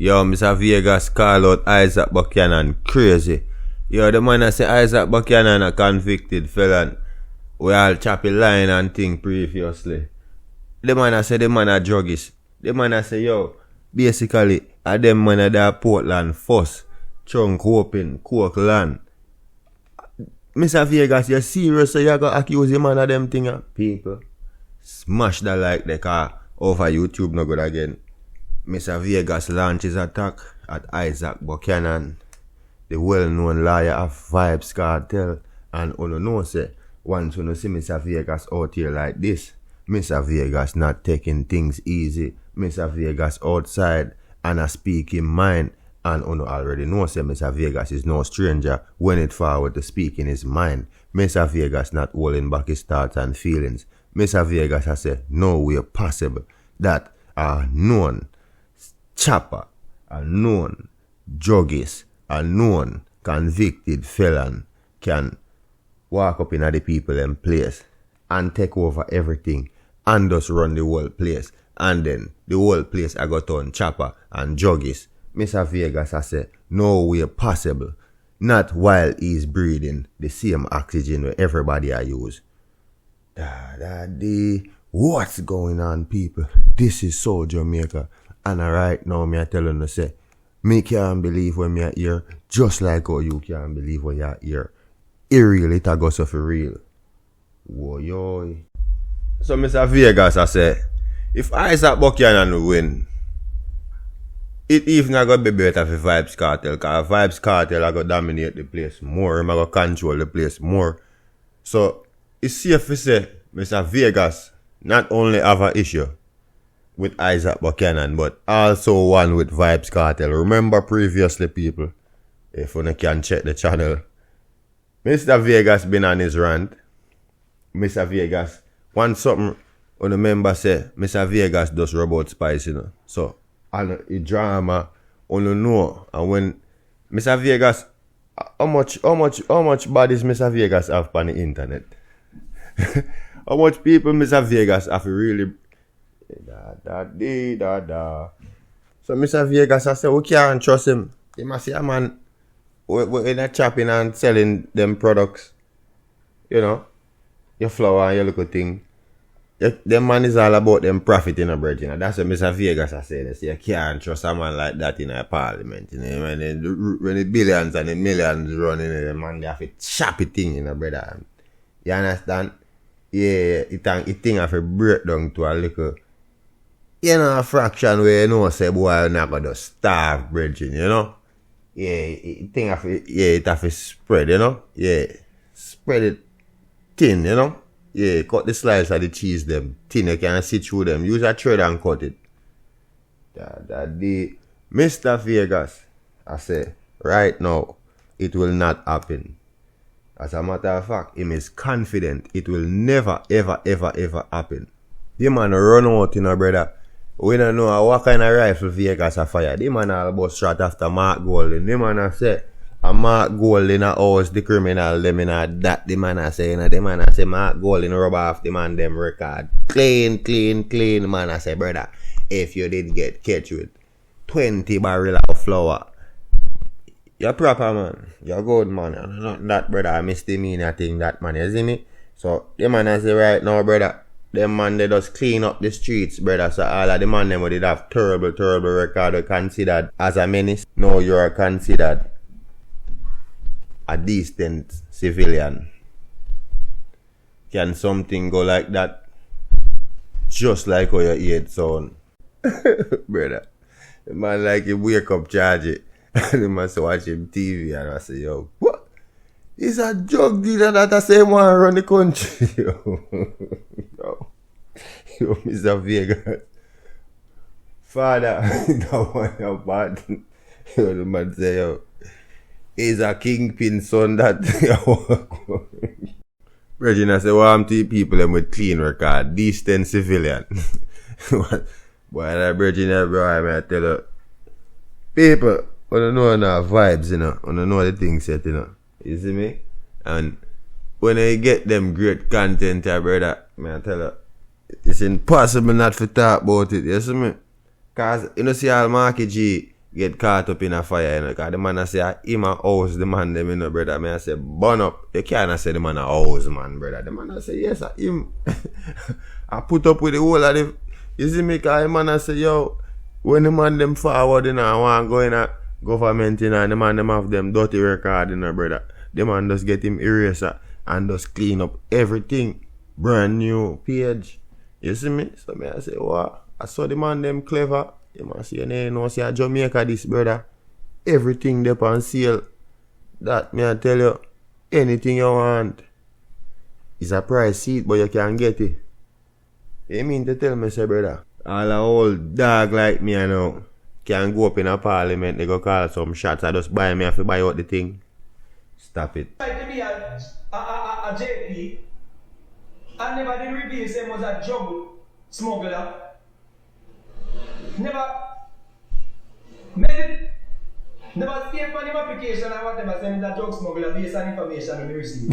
Yo, Mr. Vegas call out Isat Buchanan crazy. Yo, the man that say Isat Buchanan a convicted felon. We all choppy line and thing previously. The man that say the man a druggist. The man that say, yo, basically, a them man a da Portland first. Chunk open, coke land. Mr. Vegas, you serious so you go accuse the man of them thing? People, smash that like the car over YouTube no good again. Mr. Vegas launches attack at Isat Buchanan, the well-known lawyer of Vybz Cartel. And you know say, once you see Mr. Vegas out here like this, Mr. Vegas not taking things easy. Mr. Vegas outside and a speaking mind. And you already know say Mr. Vegas is no stranger when it forward to speak in his mind. Mr. Vegas not holding back his thoughts and feelings. Mr. Vegas has said no way possible that a known chopper, a known druggist, a known convicted felon can walk up in the people in place and take over everything and just run the whole place. And then the whole place I got on chopper and druggist. Mr. Vegas has said no way possible. Not while he's breathing the same oxygen that everybody I use. What's going on, people? This is so Jamaica. And right now, me I telling you, say, me can't believe when me hear, just like how you can't believe when you hear. It really, it a go so for real. Whoa, yo. So, Mr. Vegas, I say, if Isat Buchanan win, it even a go be better for Vybz Cartel, because Vybz Cartel a go dominate the place more, I'm a go control the place more. So, it's safe to say, Mr. Vegas not only have an issue with Isat Buchanan, but also one with Vybz Cartel. Remember previously, people, if you can check the channel, Mr. Vegas been on his rant. Mr. Vegas, one something on the member say, Mr. Vegas does robot spice, you know. So, and the drama, you know, and when Mr. Vegas, how much bodies Mr. Vegas have on the internet? How much people Mr. Vegas have really So Mr. Vegas I say we can't trust him. He must say a man we in a chopping and selling them products. You know, your flour and your little thing. Them man is all about them profiting a bread, you know. That's what Mr. Vegas I say. They say you can't trust a man like that in a parliament. You know, when the billions and the millions running, the man they have a choppy thing in a brother. You understand? Yeah, it thing have a breakdown to a little, you know, a fraction where you know say boy you're not gonna starve bridging, you know? Yeah, it have a spread, you know? Yeah. Spread it thin, you know? Yeah, cut the slice of the cheese them thin, you can see through them. Use a thread and cut it. The Mr. Vegas, I say, right now, it will not happen. As a matter of fact, him is confident it will never, ever, ever, ever happen. The man run out, you know, brother. We don't know what kind of rifle Vegas a fire. The man all about shot after Mark Golden. The man a say, a Mark Golden a house the criminal, them in a that. The man a say, you know, the man a say, Mark Golden rub off the man them record. Clean. The man a say, brother, if you did get catch with 20 barrel of flour, you're proper, man. You're good, man. Not that, brother. I misdemeanor thing, that, man. You see me? So, the man I say right now, brother, them man, they just clean up the streets, brother. So, all of the man, them would have terrible record are considered as a menace. No, you are considered a decent civilian. Can something go like that? Just like how you eat sound. Brother. The man like you wake up, charge it. And the man say watch him TV and I say, yo, what? He's a drug dealer that I say want to run the country. Yo, Mr. Vegas. Father, that one your bad. Yo, the man say, yo, he's a kingpin son that. Regina say, well, I'm two people them with clean record, decent civilian. Boy, that Regina, bro, I tell you, people, I don't know enough vibes, you know. I don't know the things set, you know. You see me? And when I get them great content, brother, I tell you, it's impossible not to talk about it, you see me? Because, you know, see all Marky G, get caught up in a fire, you know, because the man I say him a house the man them, you know, brother. Me I say burn up. You can't say the man a house man, brother. The man I say yes, him. I put up with the whole of the, you see me, because the man I say, yo, when the man them forward, you know, I want to go in a government, you know, and the man them have them dirty record, you know, brother. The man just get him eraser and just clean up everything. Brand new page. You see me? So me I say, wow, I saw the man them clever. You must see, you know, see a Jamaica this, brother. Everything there on sale. That me I tell you, anything you want. It's a price seat, but you can get it. You mean to tell me, say, brother? All a old dog like me, you know, can go up in a parliament, they go call some shots. I just buy me if you buy out the thing. Stop it. Like to be a JP, and never did reveal him was a drug smuggler. Never stayed on him application and whatever, saying that drug smuggler based on information we received.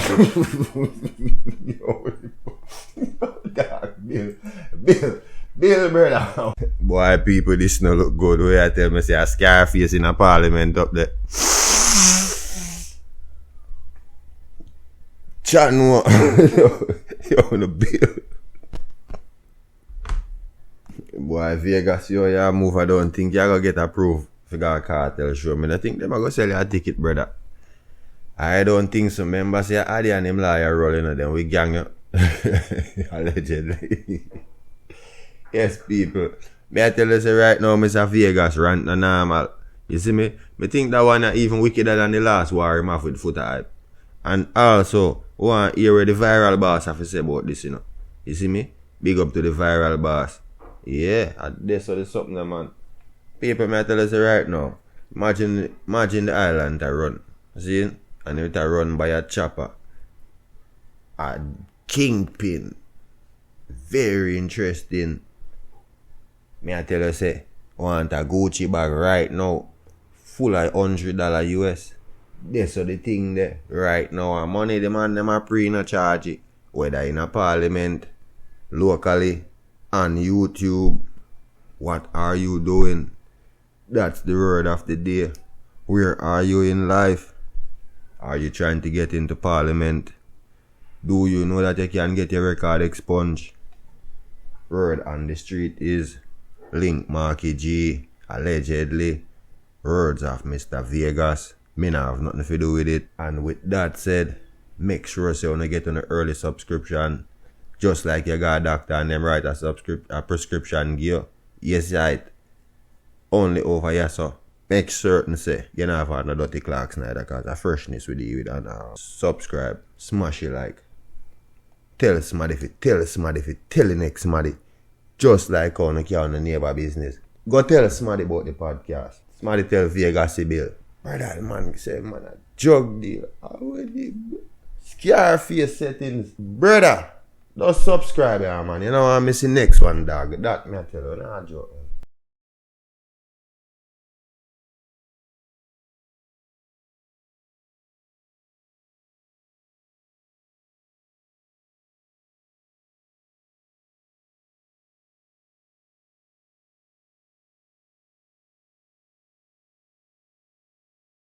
Bill, brother. Boy, people, this no look good. Where I tell me, say a Scarface in a parliament up there. Chat no. Yo, no Bill. Boy, Vegas, you move, I don't think you're going to get approved if you got a cartel show. I think they're going to sell you a ticket, brother. I don't think so. Remember, say Adi and him lawyer rolling at them. We gang you. Allegedly. Yes, people. May I tell you, say right now, Mr. Vegas rant no normal. You see me? I think that one is even wickeder than the last war him off with foot hype. And also, we want to hear what the viral boss have to say about this, you know. You see me? Big up to the viral boss. Yeah, that's what it's something, man. People, may I tell you, say right now, imagine the island to run. See? And it run by a chopper. A kingpin. Very interesting. May I tell you, say, want a Gucci bag right now, full of $100 US. That's the thing there right now. And money the man them a pre no charge it. Whether in a parliament, locally, on YouTube. What are you doing? That's the word of the day. Where are you in life? Are you trying to get into parliament? Do you know that you can get your record expunged? Word on the street is Link Marky G, allegedly. Words of Mr. Vegas. Me not have nothing to do with it. And with that said, make sure so you get on an early subscription. Just like you got a doctor and them write a prescription gear. Yes, right. Only over here, so make certain say you don't have no dirty clocks neither, because the freshness with you and subscribe, smash it like. Tell somebody if it, tell somebody if it, tell the next somebody. Just like on the neighbor business. Go tell somebody about the podcast. Somebody tell Vegas Bill. Brother, man say, man, a drug deal. Scarface settings. Brother, don't subscribe here, man. You know, I'm missing next one, dog. That me I tell you, nah joke.